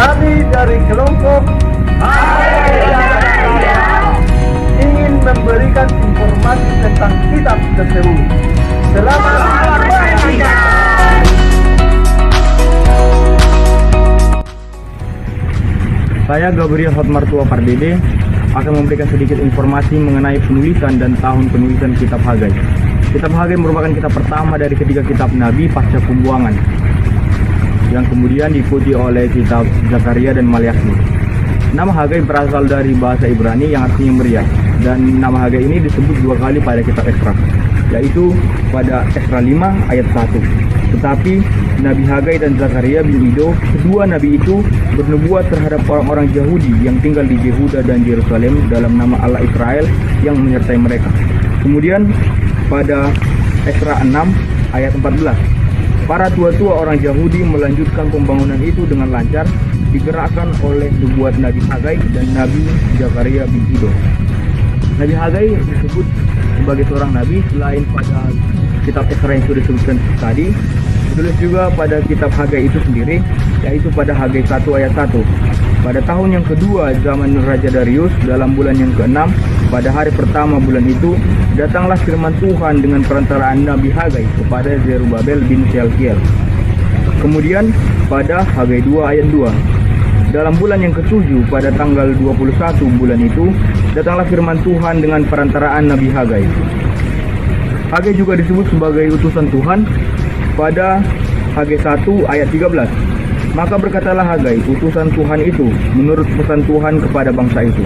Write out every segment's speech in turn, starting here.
Kami dari kelompok ingin memberikan informasi tentang kitab tersebut. Selamat menyaksikan. Saya Gabriel Hotmartua Pardede akan memberikan sedikit informasi mengenai penulisan dan tahun penulisan kitab Hagai. Kitab Hagai merupakan kitab pertama dari ketiga kitab Nabi pasca pembuangan, yang kemudian diikuti oleh kitab Zakaria dan Maliaki. Nama Hagai berasal dari bahasa Ibrani yang artinya meriah, dan nama Hagai ini disebut dua kali pada kitab Esra, yaitu pada Esra 5 ayat 1. Tetapi Nabi Hagai dan Zakaria bin Iddo, kedua nabi itu bernubuat terhadap orang-orang Yahudi yang tinggal di Yehuda dan Yerusalem dalam nama Allah Israel yang menyertai mereka. Kemudian pada Esra 6 ayat 14, para tua-tua orang Yahudi melanjutkan pembangunan itu dengan lancar, digerakkan oleh nubuat Nabi Hagai dan Nabi Zakaria bin Iddo. Nabi Hagai disebut sebagai seorang nabi selain pada kitab Esra yang sudah disebutkan tadi, ditulis juga pada kitab Hagai itu sendiri, yaitu pada Hagai 1 ayat 1. Pada tahun yang kedua zaman Raja Darius, dalam bulan yang ke-6, pada hari pertama bulan itu, datanglah firman Tuhan dengan perantaraan Nabi Hagai kepada Zerubabel bin Shealtiel. Kemudian pada Hagai 2 ayat 2, dalam bulan yang ke-7 pada tanggal 21 bulan itu, datanglah firman Tuhan dengan perantaraan Nabi Hagai. Hagai juga disebut sebagai utusan Tuhan pada Hagai 1 ayat 13. Maka berkatalah Hagai, utusan Tuhan itu, menurut pesan Tuhan kepada bangsa itu.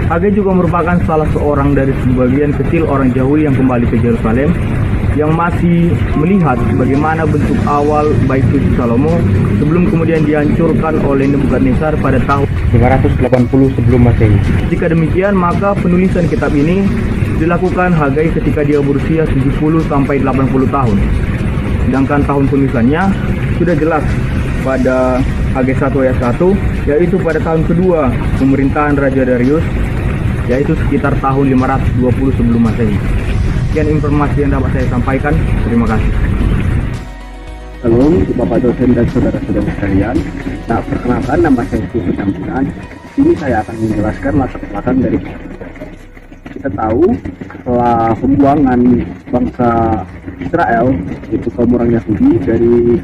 Hagai juga merupakan salah seorang dari sebagian kecil orang Yahudi yang kembali ke Yerusalem, yang masih melihat bagaimana bentuk awal Bait Suci Salomo sebelum kemudian dihancurkan oleh Nebukadnezar pada tahun 580 sebelum Masehi. Jika demikian, maka penulisan kitab ini dilakukan Hagai ketika dia berusia 70 sampai 80 tahun. Sedangkan tahun penulisannya sudah jelas pada Hagai 1 ayat 1, yaitu pada tahun kedua pemerintahan Raja Darius, yaitu sekitar tahun 520 sebelum Masehi. Sekian informasi yang dapat saya sampaikan. Terima kasih. Halo Bapak dosen dan saudara-saudara sekalian. Nah, perkenalkan, nama saya Sufi Samsunan. Ini saya akan menjelaskan latar belakang dari kita tahu setelah pembuangan bangsa Israel, yaitu kaum orang Yahudi dari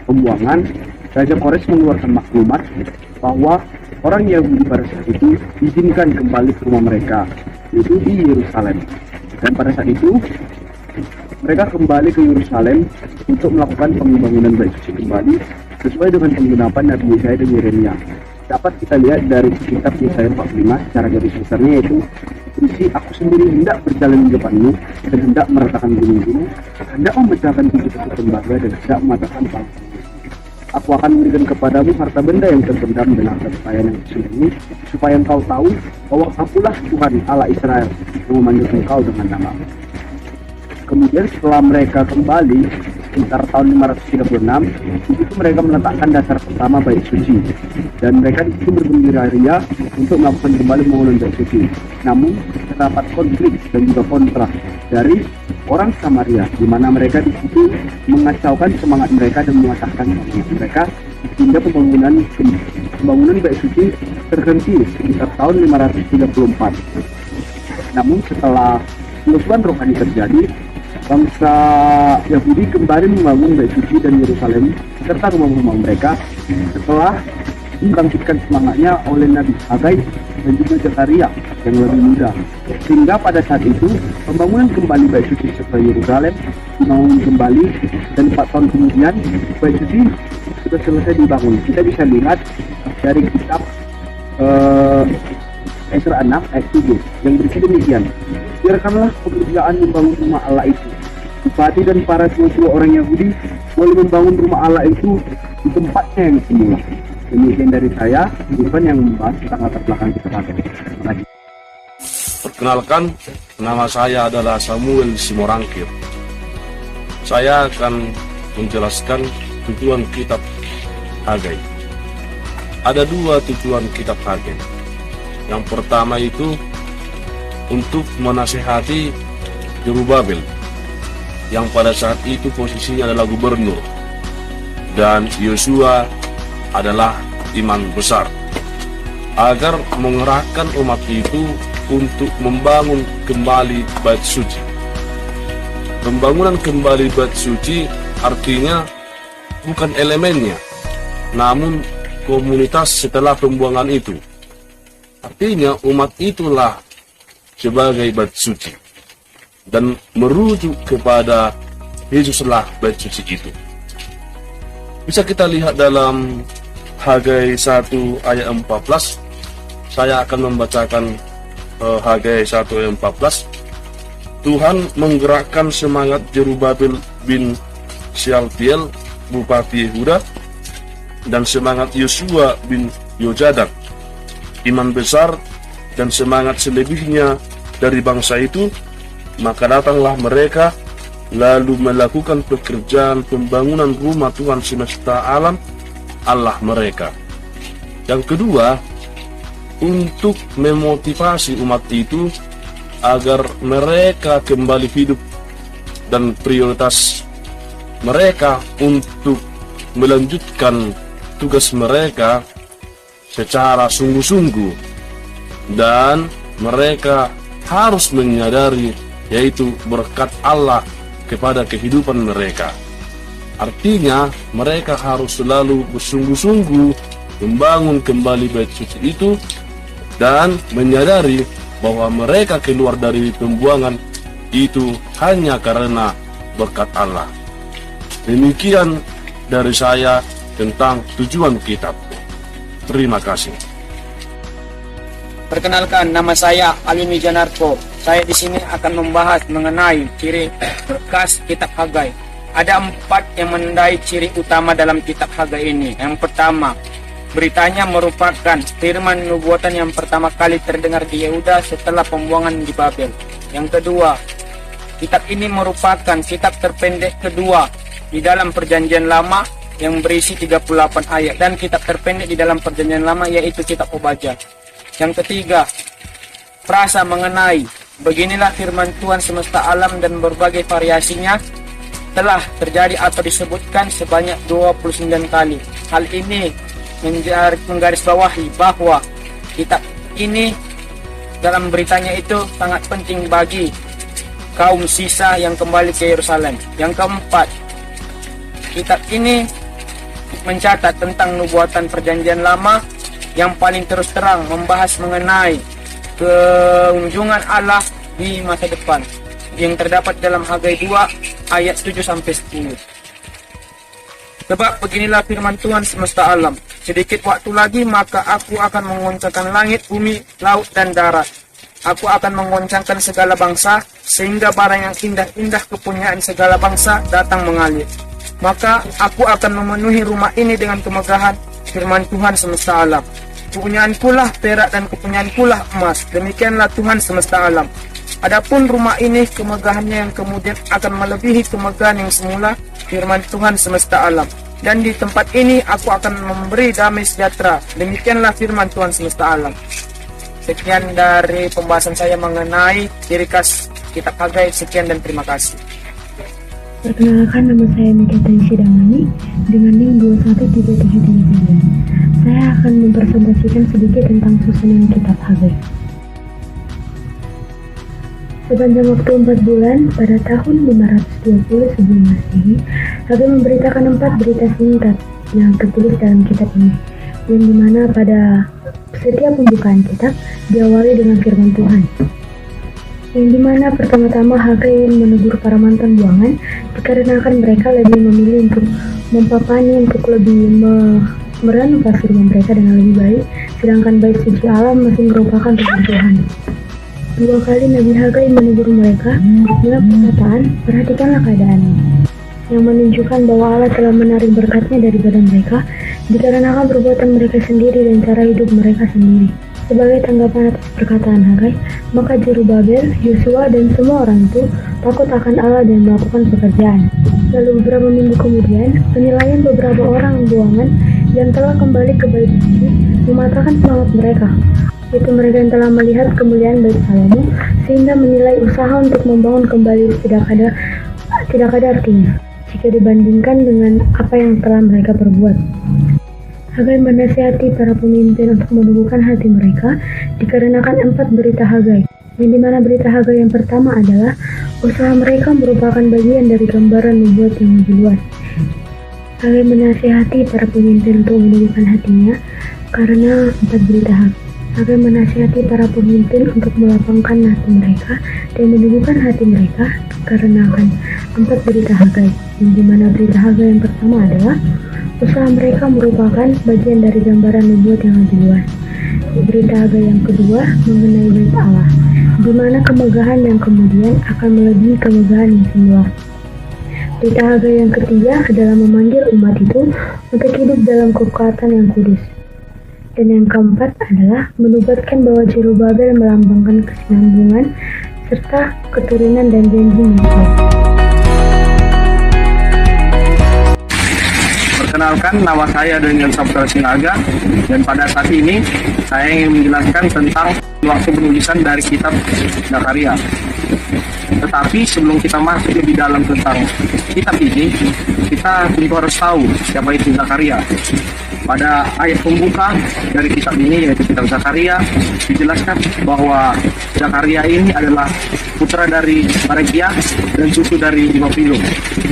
pembuangan, Raja Kores mengeluarkan maklumat bahwa orang Yahudi pada saat itu diizinkan kembali ke rumah mereka, yaitu di Yerusalem. Dan pada saat itu mereka kembali ke Yerusalem untuk melakukan pembangunan Bait Suci kembali sesuai dengan penggenapan Nabi Yesaya dan Yeremia. Dapat kita lihat dari kitab Yesaya 45 secara garis besarnya, yaitu isi, aku sendiri hendak berjalan di depanmu dan hendak meratakan gunung-gunung, hendak memecahkan tujuh tembaga dan hendak mematahkan bangsa. Aku akan memberikan kepadamu harta benda yang terpendam dan harta kekayaan yang tersembunyi, supaya engkau tahu bahwa akulah Tuhan Allah Israel yang memanggil engkau dengan namamu. Kemudian setelah mereka kembali sekitar tahun 536, itu mereka meletakkan dasar pertama Bait Suci, dan mereka di situ bergembira-ria untuk melakukan kembali pembangunan Bait Suci. Namun terdapat konflik dan juga kontra dari orang Samaria, di mana mereka di situ mengacaukan semangat mereka dan mematahkan semangat mereka, sehingga pembangunan Bait Suci terhenti sekitar tahun 534. Namun setelah perubahan rohani terjadi, bangsa Yahudi kembali membangun Bait Suci dan Yerusalem serta rumah-rumah mereka setelah dibangkitkan semangatnya oleh Nabi Hagai dan juga Zakaria yang lebih muda. Sehingga pada saat itu pembangunan kembali Bait Suci serta Yerusalem dibangun kembali, dan 4 tahun kemudian Bait Suci sudah selesai dibangun. Kita bisa lihat dari kitab Esra 6 ayat 7 yang berisi demikian: biarkanlah pekerjaan membangun rumah Allah itu. Bupati dan para tua-tua orang Yahudi boleh membangun rumah Allah itu di tempatnya yang semula. Demikian dari saya, bukan yang membahas tentang latar belakang kita pakai. Terima kasih. Perkenalkan, nama saya adalah Samuel Simorangkir. Saya akan menjelaskan tujuan kitab Hagai. Ada 2 tujuan kitab Hagai. Yang pertama itu untuk menasihati Zerubabel, yang pada saat itu posisinya adalah gubernur. dan Yosua adalah imam besar, agar mengerahkan umat itu untuk membangun kembali bait suci. Pembangunan kembali bait suci artinya bukan elemennya, namun komunitas setelah pembuangan itu. Artinya umat itulah sebagai bait suci, dan merujuk kepada Yesuslah bait suci itu. Bisa kita lihat dalam Hagai 1 ayat 14. Saya akan membacakan Hagai 1 ayat 14. Tuhan menggerakkan semangat Jerubabel bin Shealtiel, Bupati Yehuda, dan semangat Yosua bin Yozadak, imam besar, dan semangat selebihnya dari bangsa itu. Maka datanglah mereka lalu melakukan pekerjaan pembangunan rumah Tuhan semesta alam, Allah mereka. Yang kedua, untuk memotivasi umat itu agar mereka kembali hidup, dan prioritas mereka untuk melanjutkan tugas mereka secara sungguh-sungguh, dan mereka harus menyadari yaitu berkat Allah kepada kehidupan mereka. Artinya mereka harus selalu bersungguh-sungguh membangun kembali bait suci itu, dan menyadari bahwa mereka keluar dari pembuangan itu hanya karena berkat Allah. Demikian dari saya tentang tujuan kitab. Terima kasih. Perkenalkan, nama saya Alimi Janarko. Saya di sini akan membahas mengenai ciri khas kitab Hagai. Ada 4 yang menandai ciri utama dalam kitab Hagai ini. Yang pertama, beritanya merupakan firman nubuatan yang pertama kali terdengar di Yehuda setelah pembuangan di Babel. Yang kedua, kitab ini merupakan kitab terpendek kedua di dalam Perjanjian Lama yang berisi 38 ayat, dan kitab terpendek di dalam Perjanjian Lama yaitu kitab Obadya. Yang ketiga, frasa mengenai beginilah firman Tuhan semesta alam dan berbagai variasinya telah terjadi atau disebutkan sebanyak 29 kali. Hal ini menggarisbawahi bahwa kitab ini dalam beritanya itu sangat penting bagi kaum sisa yang kembali ke Yerusalem. Yang keempat, kitab ini mencatat tentang nubuatan Perjanjian Lama yang paling terus terang membahas mengenai kunjungan Allah di masa depan yang terdapat dalam Hagai 2 ayat 7-10. Sebab beginilah firman Tuhan semesta alam, sedikit waktu lagi maka aku akan mengoncangkan langit, bumi, laut, dan darat. Aku akan mengoncangkan segala bangsa, sehingga barang yang indah-indah kepunyaan segala bangsa datang mengalir. Maka aku akan memenuhi rumah ini dengan kemegahan, firman Tuhan semesta alam. Kepunyaankulah perak dan kepunyaankulah emas, demikianlah Tuhan semesta alam. Adapun rumah ini kemegahannya yang kemudian akan melebihi kemegahan yang semula, firman Tuhan semesta alam. Dan di tempat ini aku akan memberi damai sejahtera, demikianlah firman Tuhan semesta alam. Sekian dari pembahasan saya mengenai ciri khas kitab Hagai. Sekian dan terima kasih. Perkenalkan, nama saya Mika Trisha Damani dengan NIM 213739. Saya akan mempresentasikan sedikit tentang susunan kitab Hagai. Sepanjang waktu 4 bulan, pada tahun 520 sebelum Masehi, Hagai memberitakan 4 berita singkat yang tertulis dalam kitab ini, yang dimana pada setiap pembukaan kitab diawali dengan firman Tuhan. Yang dimana pertama-tama Hagai menegur para mantan buangan dikarenakan mereka lebih memilih untuk mempapani untuk lebih merenovasi rumah mereka dengan lebih baik, sedangkan bait suci Allah masih merupakan tujuan Tuhan. 2 kali Nabi Hagai menegur mereka dengan perkataan, perhatikanlah keadaannya, yang menunjukkan bahwa Allah telah menarik berkatnya daripada mereka dikarenakan perbuatan mereka sendiri dan cara hidup mereka sendiri. Sebagai tanggapan atas perkataan Hagai, maka Jerubabel, Yosua, dan semua orang itu takut akan Allah dan melakukan pekerjaan. Lalu beberapa minggu kemudian, penilaian beberapa orang buangan yang telah kembali ke bait suci mematahkan semangat mereka. Itu mereka yang telah melihat kemuliaan bait Salomo sehingga menilai usaha untuk membangun kembali tidak ada artinya. jika dibandingkan dengan apa yang telah mereka perbuat. Hagai menasihati para pemimpin untuk menumbuhkan hati mereka dikarenakan 4 berita Hagai, yang dimana berita Hagai yang pertama adalah usaha mereka merupakan bagian dari gambaran nubuat yang lebih luas. Hagai menasihati para pemimpin untuk menumbuhkan hatinya karena 4 berita Hagai. Hagai menasihati para pemimpin untuk melapangkan hati mereka dan menumbuhkan hati mereka karena 4 berita Hagai, yang dimana berita Hagai yang pertama adalah usaha mereka merupakan bagian dari gambaran nubuat yang lebih luas. Berita Hagai yang kedua mengenai bait Allah, di mana kemegahan yang kemudian akan melebihi kemegahan yang semula. Berita Hagai yang ketiga adalah memanggil umat itu untuk hidup dalam kekuatan yang kudus. Dan yang keempat adalah menubuatkan bahwa Zerubabel melambangkan kesinambungan serta keturunan dan janji Mesias. Perkenalkan, nama saya Daniel Saputra Sinaga, dan pada saat ini saya ingin menjelaskan tentang waktu penulisan dari kitab Zakaria. Tetapi sebelum kita masuk lebih dalam tentang kitab ini, kita tentu harus tahu siapa itu Zakaria. Pada ayat pembuka dari kitab ini, yaitu kitab Zakaria, dijelaskan bahwa Zakaria ini adalah putra dari Barekia dan cucu dari Imafilo.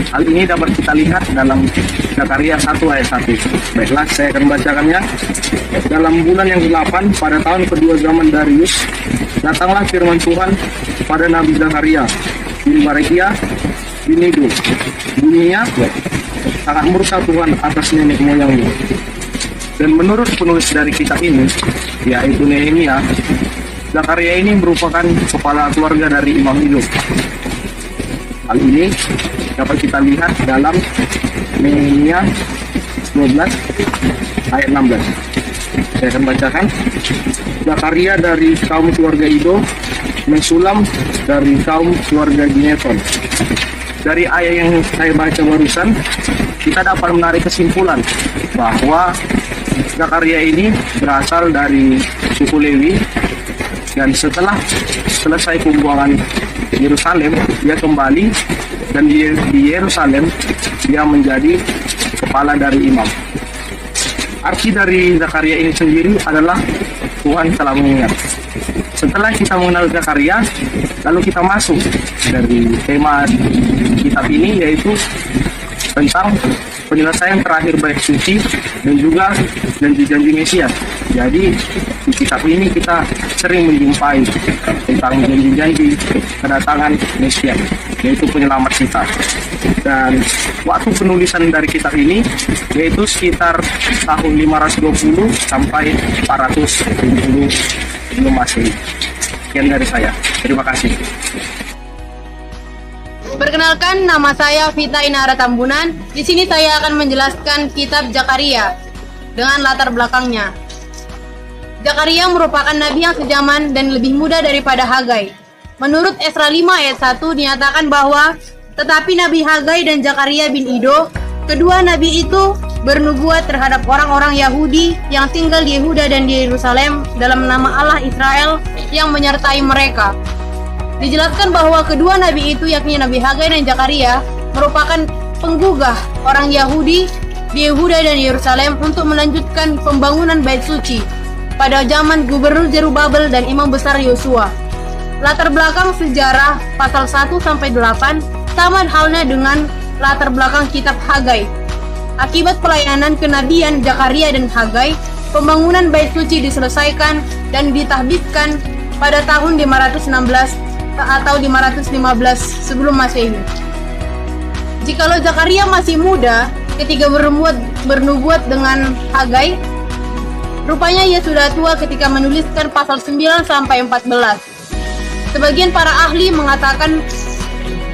Hal ini dapat kita lihat dalam Zakaria 1 ayat 1. Baiklah, saya akan membacakannya. Dalam bulan yang ke-8 pada tahun kedua zaman Darius, datanglah firman Tuhan pada Nabi Zakaria bin Barekia bin Ido. Bunyinya, sangat murka Tuhan atas nenek moyangmu. Dan menurut penulis dari kitab ini, yaitu Nehemia, Zakaria ini merupakan kepala keluarga dari Imam Hidup. Hal ini dapat kita lihat dalam Nehemia 12 ayat 16. Saya akan bacakan. Zakaria dari kaum keluarga Ido, Mesulam dari kaum keluarga Gineton. Dari ayat yang saya baca barusan, kita dapat menarik kesimpulan bahwa Zakaria ini berasal dari suku Lewi, dan setelah selesai pembuangan Yerusalem, dia kembali, dan di Yerusalem dia menjadi kepala dari imam. Arti dari Zakaria ini sendiri adalah Tuhan telah mengingat. Setelah kita mengenal Zakaria, lalu kita masuk dari tema kitab ini, yaitu tentang penyelesaian terakhir bait suci dan juga janji-janji Mesias. Jadi di kitab ini kita sering menjumpai tentang janji-janji kedatangan Mesias, yaitu penyelamat kita. Dan waktu penulisan dari kitab ini yaitu sekitar tahun 520 sampai 470 sebelum Masehi. Sekian dari saya. Terima kasih. Perkenalkan, nama saya Vita Inara Tambunan. Di sini saya akan menjelaskan kitab Zakaria dengan latar belakangnya. Zakaria merupakan nabi yang sejaman dan lebih muda daripada Hagai. Menurut Esra 5 ayat 1 dinyatakan bahwa tetapi Nabi Hagai dan Zakaria bin Ido, kedua nabi itu bernubuat terhadap orang-orang Yahudi yang tinggal di Yehuda dan di Yerusalem dalam nama Allah Israel yang menyertai mereka. Dijelaskan bahwa kedua nabi itu, yakni Nabi Hagai dan Zakaria, merupakan penggugah orang Yahudi di Yehuda dan Yerusalem untuk melanjutkan pembangunan bait suci pada zaman Gubernur Zerubabel dan Imam Besar Yosua. Latar belakang sejarah pasal 1-8 sama halnya dengan latar belakang kitab Hagai. Akibat pelayanan kenabian Zakaria dan Hagai, pembangunan bait suci diselesaikan dan ditahbiskan pada tahun 516 atau 515 sebelum Masehi. Jikalau Zakaria masih muda ketika bernubuat dengan Hagai, rupanya ia sudah tua ketika menuliskan pasal 9-14. Sebagian para ahli mengatakan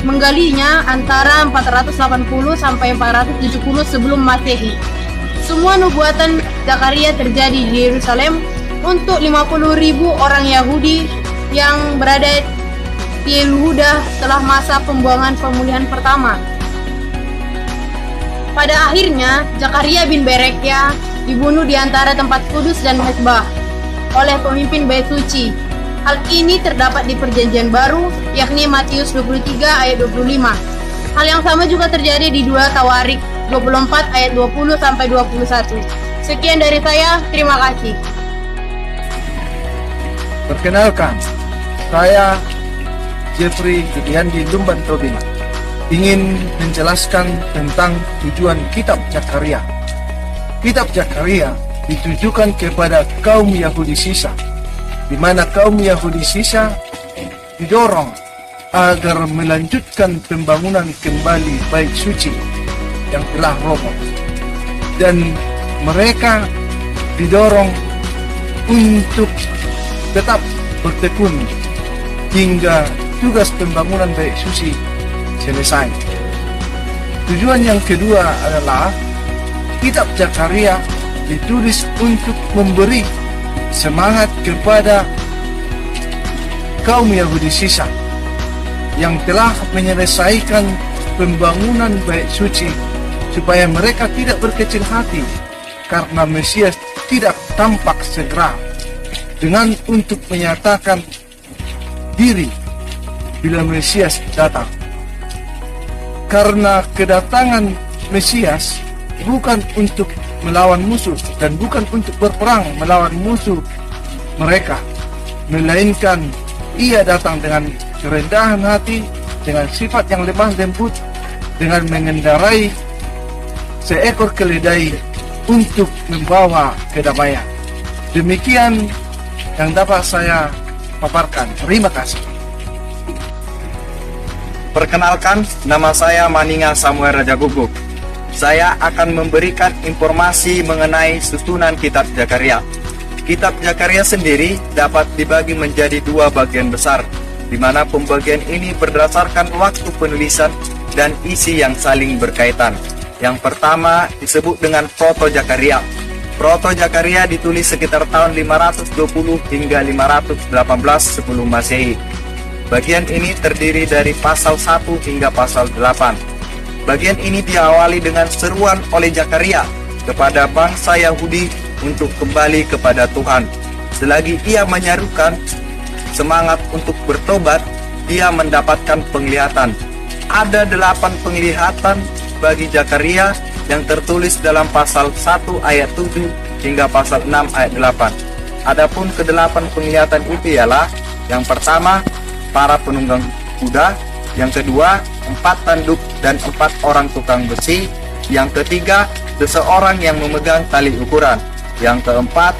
menggalinya antara 480 sampai 470 sebelum Masehi. Semua nubuatan Zakaria terjadi di Yerusalem untuk 50.000 orang Yahudi yang berada di Yehuda setelah masa pembuangan pemulihan pertama. Pada akhirnya, Zakaria bin Berekia dibunuh di antara tempat kudus dan mezbah oleh pemimpin bait suci. Hal ini terdapat di Perjanjian Baru, yakni Matius 23 ayat 25. Hal yang sama juga terjadi di 2 Tawarik 24 ayat 20 sampai 21. Sekian dari saya, terima kasih. Perkenalkan, saya Jeffrey Gideandi Lumban Tobing ingin menjelaskan tentang tujuan Kitab Zakaria. Kitab Zakaria ditujukan kepada kaum Yahudi sisa, di mana kaum Yahudi sisa didorong agar melanjutkan pembangunan kembali bait suci yang telah roboh, dan mereka didorong untuk tetap bertekun hingga tugas pembangunan bait suci selesai. Tujuan yang kedua adalah Kitab Zakaria ditulis untuk memberi semangat kepada kaum Yahudi sisa yang telah menyelesaikan pembangunan bait suci, supaya mereka tidak berkecil hati karena Mesias tidak tampak segera, dengan untuk menyatakan diri bila Mesias datang. Karena kedatangan Mesias bukan untuk melawan musuh dan bukan untuk berperang melawan musuh mereka, melainkan ia datang dengan kerendahan hati, dengan sifat yang lemah lembut, dengan mengendarai seekor keledai untuk membawa kedamaian. Demikian yang dapat saya paparkan. Terima kasih. Perkenalkan, nama saya Maninga Samuel Raja Guguk. Saya akan memberikan informasi mengenai susunan Kitab Zakaria. Kitab Zakaria sendiri dapat dibagi menjadi 2 bagian besar, di mana pembagian ini berdasarkan waktu penulisan dan isi yang saling berkaitan. Yang pertama disebut dengan Proto Zakaria. Proto Zakaria ditulis sekitar tahun 520 hingga 518 sebelum Masehi. Bagian ini terdiri dari pasal 1 hingga pasal 8. Bagian ini diawali dengan seruan oleh Zakaria kepada bangsa Yahudi untuk kembali kepada Tuhan. Selagi ia menyerukan semangat untuk bertobat, dia mendapatkan penglihatan. Ada 8 penglihatan bagi Zakaria yang tertulis dalam pasal 1 ayat 7 hingga pasal 6 ayat 8. Adapun ke-8 penglihatan itu ialah: yang pertama, para penunggang kuda; yang kedua, 4 tanduk dan 4 orang tukang besi; yang ketiga, seseorang yang memegang tali ukuran; yang keempat,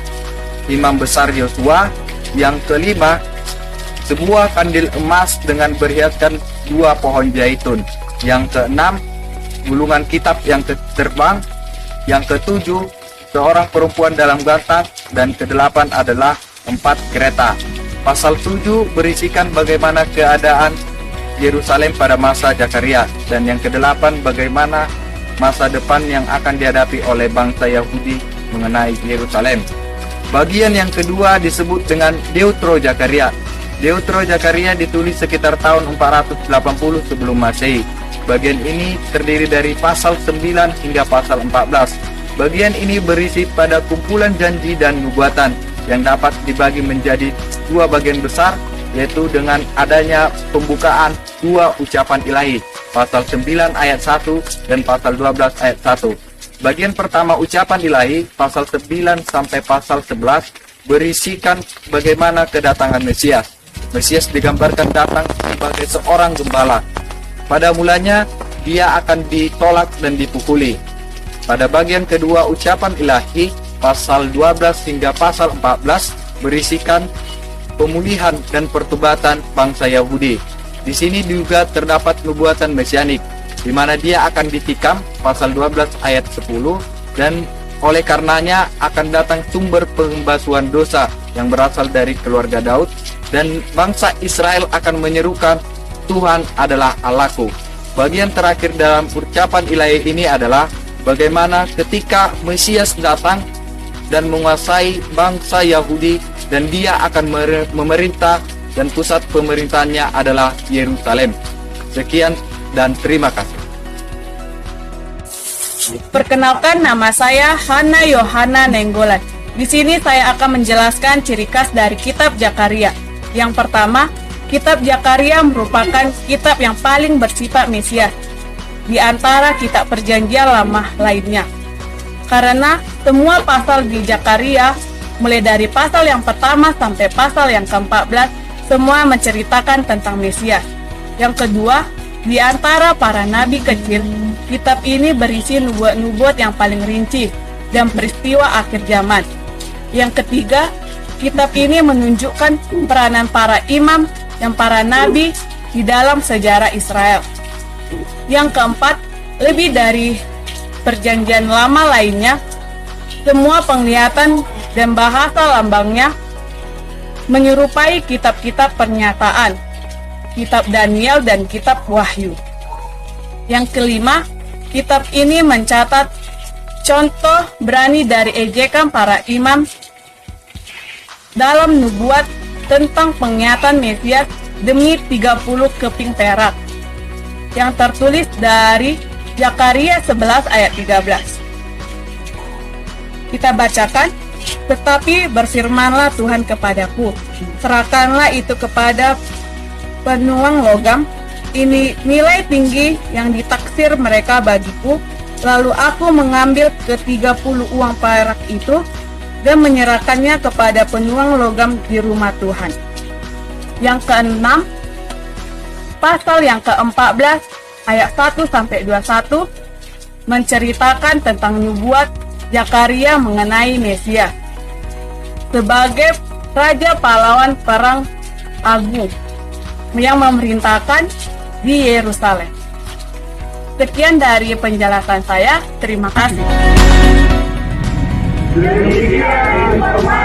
imam besar Yosua; yang kelima, sebuah kandil emas dengan berhiaskan 2 pohon zaitun; yang keenam, gulungan kitab yang terbang; yang ketujuh, seorang perempuan dalam gantang; dan ke-8 adalah 4 kereta. Pasal 7 berisikan bagaimana keadaan Yerusalem pada masa Zakaria, dan yang ke-8 bagaimana masa depan yang akan dihadapi oleh bangsa Yahudi mengenai Yerusalem. Bagian yang kedua disebut dengan Deutero Zakaria. Deutero Zakaria ditulis sekitar tahun 480 sebelum Masehi. Bagian ini terdiri dari pasal 9 hingga pasal 14. Bagian ini berisi pada kumpulan janji dan nubuatan yang dapat dibagi menjadi 2 bagian besar, yaitu dengan adanya pembukaan 2 ucapan ilahi, pasal 9 ayat 1 dan pasal 12 ayat 1. Bagian pertama ucapan ilahi, pasal 9 sampai pasal 11, berisikan bagaimana kedatangan Mesias. Mesias digambarkan datang sebagai seorang gembala. Pada mulanya, dia akan ditolak dan dipukuli. Pada bagian kedua ucapan ilahi, pasal 12 hingga pasal 14, berisikan pemulihan dan pertobatan bangsa Yahudi. Di sini juga terdapat nubuatan mesianik, di mana dia akan ditikam, pasal 12 ayat 10, dan oleh karenanya akan datang sumber pembasuhan dosa yang berasal dari keluarga Daud, dan bangsa Israel akan menyerukan, Tuhan adalah Allahku. Bagian terakhir dalam ucapan ilahi ini adalah bagaimana ketika Mesias datang dan menguasai bangsa Yahudi, dan dia akan memerintah, dan pusat pemerintahannya adalah Yerusalem. Sekian dan terima kasih. Perkenalkan, nama saya Hana Yohana Nenggolan. Di sini saya akan menjelaskan ciri khas dari Kitab Zakaria. Yang pertama, Kitab Zakaria merupakan kitab yang paling bersifat Mesias. di antara kitab perjanjian lama lainnya. Karena semua pasal di Zakaria, mulai dari pasal yang pertama sampai pasal yang ke-14, semua menceritakan tentang Mesias. Yang kedua, di antara para nabi kecil, kitab ini berisi nubuat-nubuat yang paling rinci dan peristiwa akhir zaman. Yang ketiga, kitab ini menunjukkan peranan para imam dan para nabi di dalam sejarah Israel. Yang keempat, lebih dari perjanjian lama lainnya, semua penglihatan dan bahasa lambangnya menyerupai kitab-kitab pernyataan, kitab Daniel dan kitab Wahyu. Yang kelima, kitab ini mencatat contoh berani dari ejekan para imam dalam nubuat tentang penglihatan Mesias demi 30 keping perak yang tertulis dari Zakaria 11 ayat 13. Kita bacakan, tetapi berfirmanlah Tuhan kepadaku, serahkanlah itu kepada penuang logam, ini nilai tinggi yang ditaksir mereka bagiku, lalu aku mengambil ke-30 uang perak itu dan menyerahkannya kepada penuang logam di rumah Tuhan. Yang keenam, pasal yang ke-14 ayat 1-21 menceritakan tentang nubuat Zakaria mengenai Mesias sebagai raja pahlawan perang agung yang memerintahkan di Yerusalem. Sekian dari penjelasan saya. Terima kasih. Demikian informasi